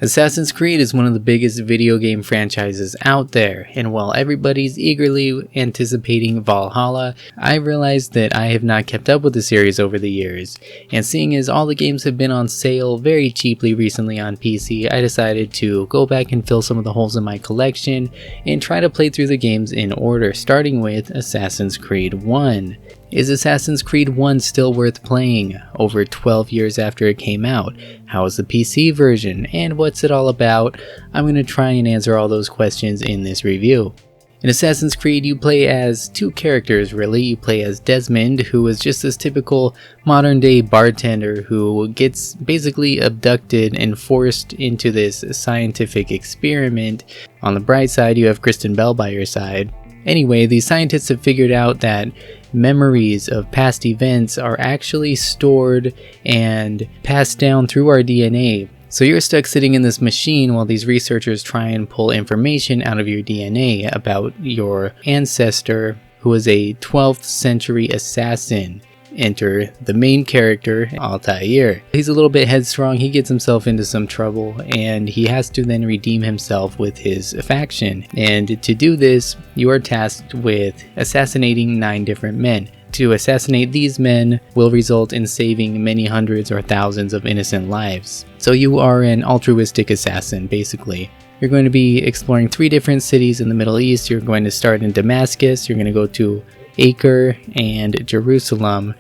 Assassin's Creed is one of the biggest video game franchises out there, and while everybody's eagerly anticipating Valhalla, I realized that I have not kept up with the series over the years, and seeing as all the games have been on sale very cheaply recently on PC, I decided to go back and fill some of the holes in my collection and try to play through the games in order, starting with Assassin's Creed 1. Is Assassin's Creed 1 still worth playing over 12 years after it came out? How is the PC version? And what's it all about? I'm going to try and answer all those questions in this review. In Assassin's Creed, you play as two characters really. You play as Desmond, who is just this typical modern day bartender who gets basically abducted and forced into this scientific experiment. On the bright side, you have Kristen Bell by your side. Anyway, these scientists have figured out that memories of past events are actually stored and passed down through our DNA. So you're stuck sitting in this machine while these researchers try and pull information out of your DNA about your ancestor, who was a 12th century assassin. Enter the main character, Altair. He's a little bit headstrong, he gets himself into some trouble, and he has to then redeem himself with his faction. And to do this, you are tasked with assassinating 9 different men. To assassinate these men will result in saving many hundreds or thousands of innocent lives. So you are an altruistic assassin, basically. You're going to be exploring 3 different cities in the Middle East. You're going to start in Damascus, you're going to go to Acre and Jerusalem,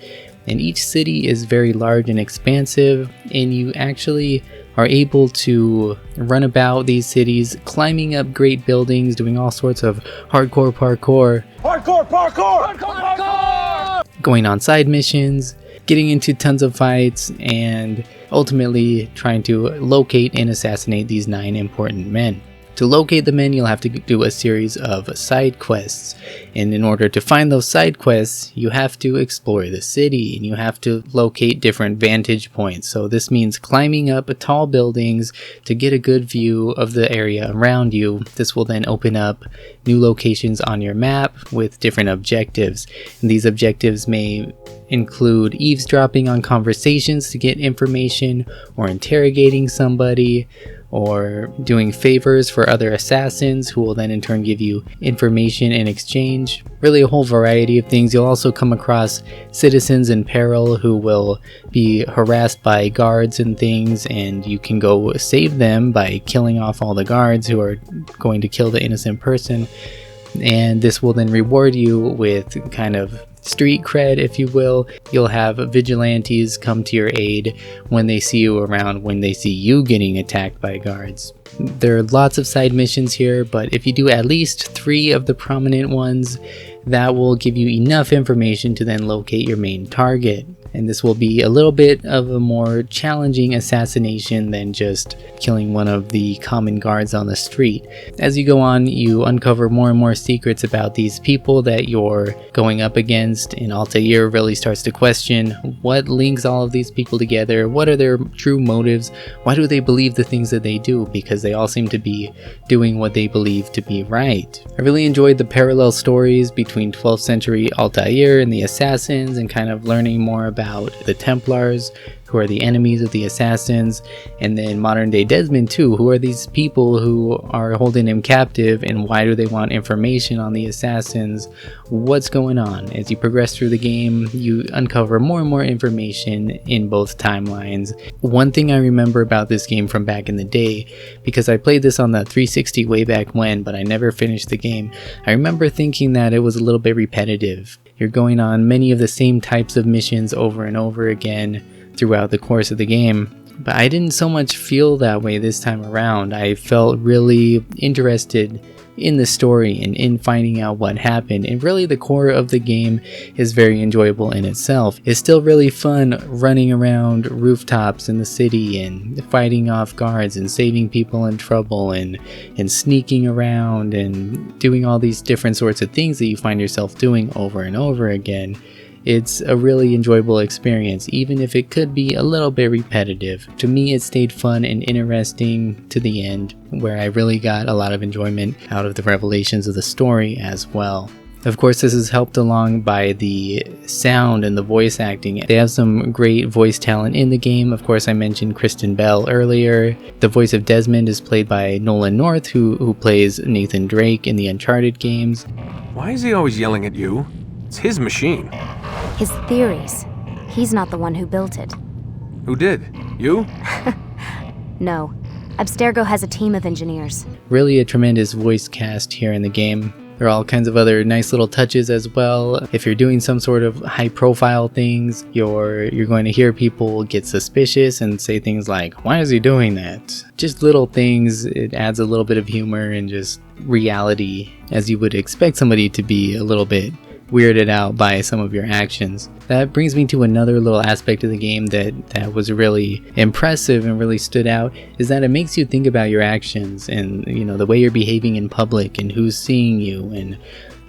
and each city is very large and expansive, and you actually are able to run about these cities, climbing up great buildings, doing all sorts of hardcore parkour, going on side missions, getting into tons of fights, and ultimately trying to locate and assassinate these 9 important men. To locate the men, you'll have to do a series of side quests, and in order to find those side quests, you have to explore the city, and you have to locate different vantage points. So this means climbing up tall buildings to get a good view of the area around you. This will then open up new locations on your map with different objectives, and these objectives may include eavesdropping on conversations to get information, or interrogating somebody, or doing favors for other assassins who will then in turn give you information in exchange. Really a whole variety of things. You'll also come across citizens in peril who will be harassed by guards and things, and you can go save them by killing off all the guards who are going to kill the innocent person. And this will then reward you with kind of street cred, if you will. You'll have vigilantes come to your aid when they see you around, when they see you getting attacked by guards. There are lots of side missions here, but if you do at least 3 of the prominent ones, that will give you enough information to then locate your main target. And this will be a little bit of a more challenging assassination than just killing one of the common guards on the street. As you go on, you uncover more and more secrets about these people that you're going up against, and Altair really starts to question what links all of these people together, what are their true motives, why do they believe the things that they do, because they all seem to be doing what they believe to be right. I really enjoyed the parallel stories between 12th century Altair and the assassins, and kind of learning more about the Templars, who are the enemies of the assassins, and then modern day Desmond too. Who are these people who are holding him captive, and why do they want information on the assassins? What's going on? As you progress through the game, you uncover more and more information in both timelines. One thing I remember about this game from back in the day, because I played this on the 360 way back when, but I never finished the game, I remember thinking that it was a little bit repetitive. You're going on many of the same types of missions over and over again throughout the course of the game, but I didn't so much feel that way this time around. I felt really interested in the story and in finding out what happened, and really the core of the game is very enjoyable in itself. It's still really fun running around rooftops in the city and fighting off guards and saving people in trouble and sneaking around and doing all these different sorts of things that you find yourself doing over and over again. It's a really enjoyable experience, even if it could be a little bit repetitive. To me, it stayed fun and interesting to the end, where I really got a lot of enjoyment out of the revelations of the story as well. Of course, this is helped along by the sound and the voice acting. They have some great voice talent in the game. Of course, I mentioned Kristen Bell earlier. The voice of Desmond is played by Nolan North, who plays Nathan Drake in the Uncharted games. Why is he always yelling at you? It's his machine. His theories. He's not the one who built it. Who did? You? No. Abstergo has a team of engineers. Really a tremendous voice cast here in the game. There are all kinds of other nice little touches as well. If you're doing some sort of high profile things, you're going to hear people get suspicious and say things like, why is he doing that? Just little things. It adds a little bit of humor and just reality, as you would expect somebody to be a little bit weirded out by some of your actions. That brings me to another little aspect of the game that was really impressive and really stood out, is that it makes you think about your actions and, you know, the way you're behaving in public and who's seeing you. And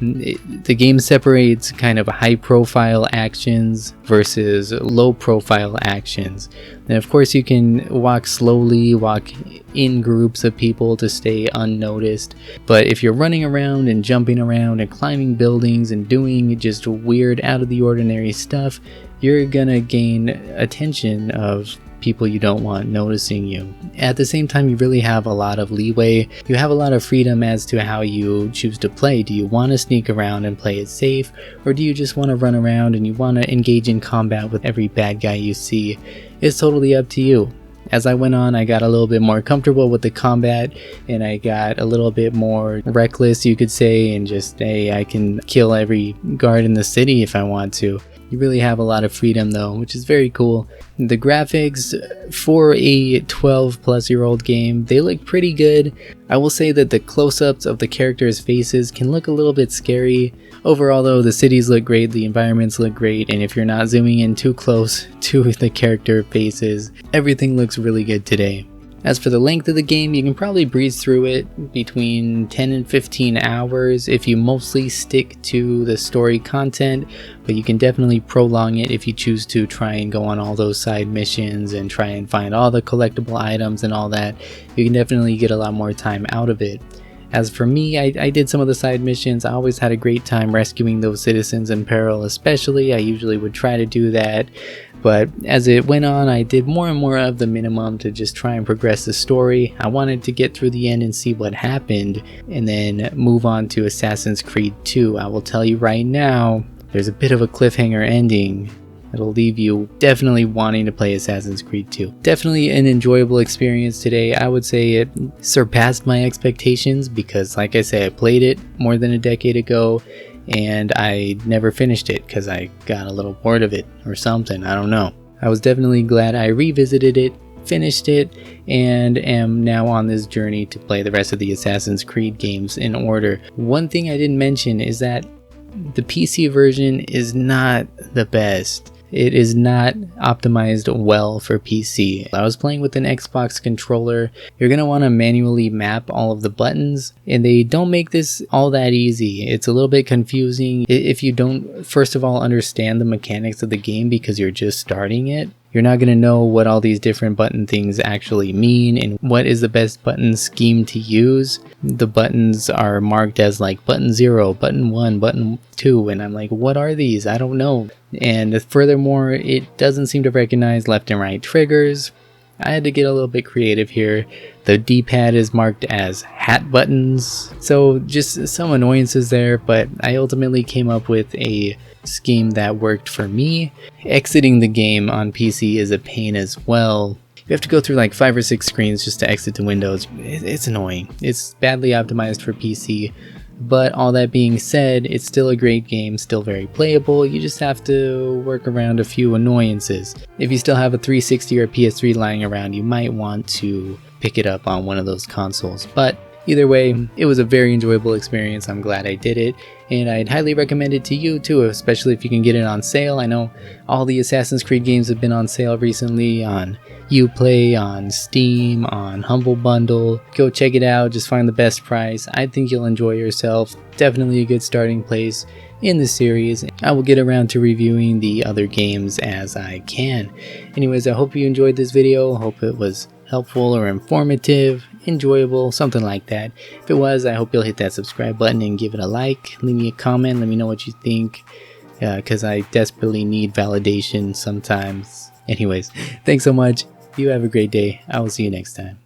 the game separates kind of high profile actions versus low profile actions. And of course you can walk slowly, walk in groups of people to stay unnoticed. But if you're running around and jumping around and climbing buildings and doing just weird out of the ordinary stuff, you're gonna gain attention of people you don't want noticing you. At the same time, you really have a lot of leeway. You have a lot of freedom as to how you choose to play. Do you want to sneak around and play it safe, or do you just want to run around and you want to engage in combat with every bad guy you see? It's totally up to you. As I went on, I got a little bit more comfortable with the combat, and I got a little bit more reckless, you could say, and just, hey, I can kill every guard in the city if I want to. You really have a lot of freedom though, which is very cool. The graphics for a 12-plus-year-old game, they look pretty good. I will say that the close-ups of the characters' faces can look a little bit scary. Overall though, the cities look great, the environments look great, and if you're not zooming in too close to the character faces, everything looks really good today. As for the length of the game, you can probably breeze through it between 10 and 15 hours if you mostly stick to the story content, but you can definitely prolong it if you choose to try and go on all those side missions and try and find all the collectible items and all that. You can definitely get a lot more time out of it. As for me, I did some of the side missions. I always had a great time rescuing those citizens in peril, especially. I usually would try to do that. But as it went on, I did more and more of the minimum to just try and progress the story. I wanted to get through the end and see what happened, and then move on to Assassin's Creed 2. I will tell you right now, there's a bit of a cliffhanger ending. It'll leave you definitely wanting to play Assassin's Creed 2. Definitely an enjoyable experience today. I would say it surpassed my expectations because, like I say, I played it more than a decade ago and I never finished it because I got a little bored of it or something. I don't know. I was definitely glad I revisited it, finished it, and am now on this journey to play the rest of the Assassin's Creed games in order. One thing I didn't mention is that the PC version is not the best. It is not optimized well for PC. I was playing with an Xbox controller. You're going to want to manually map all of the buttons, and they don't make this all that easy. It's a little bit confusing if you don't, first of all, understand the mechanics of the game because you're just starting it. You're not going to know what all these different button things actually mean and what is the best button scheme to use. The buttons are marked as like button 0, button 1, button 2, and I'm like, what are these? I don't know. And furthermore, it doesn't seem to recognize left and right triggers. I had to get a little bit creative here. The D-pad is marked as hat buttons. So just some annoyances there, but I ultimately came up with a scheme that worked for me. Exiting the game on PC is a pain as well. You have to go through like 5 or 6 screens just to exit to Windows. It's annoying. It's badly optimized for PC. But all that being said, it's still a great game, still very playable. You just have to work around a few annoyances. If you still have a 360 or a PS3 lying around, you might want to pick it up on one of those consoles. But either way, it was a very enjoyable experience. I'm glad I did it, and I'd highly recommend it to you too, especially if you can get it on sale. I know all the Assassin's Creed games have been on sale recently on Uplay, on Steam, on Humble Bundle. Go check it out, just find the best price. I think you'll enjoy yourself. Definitely a good starting place in the series. I will get around to reviewing the other games as I can. Anyways, I hope you enjoyed this video. I hope it was helpful or informative, enjoyable, something like that. If it was, I hope you'll hit that subscribe button and give it a like. Leave me a comment, let me know what you think, because I desperately need validation sometimes. Anyways, thanks so much. You have a great day. I will see you next time.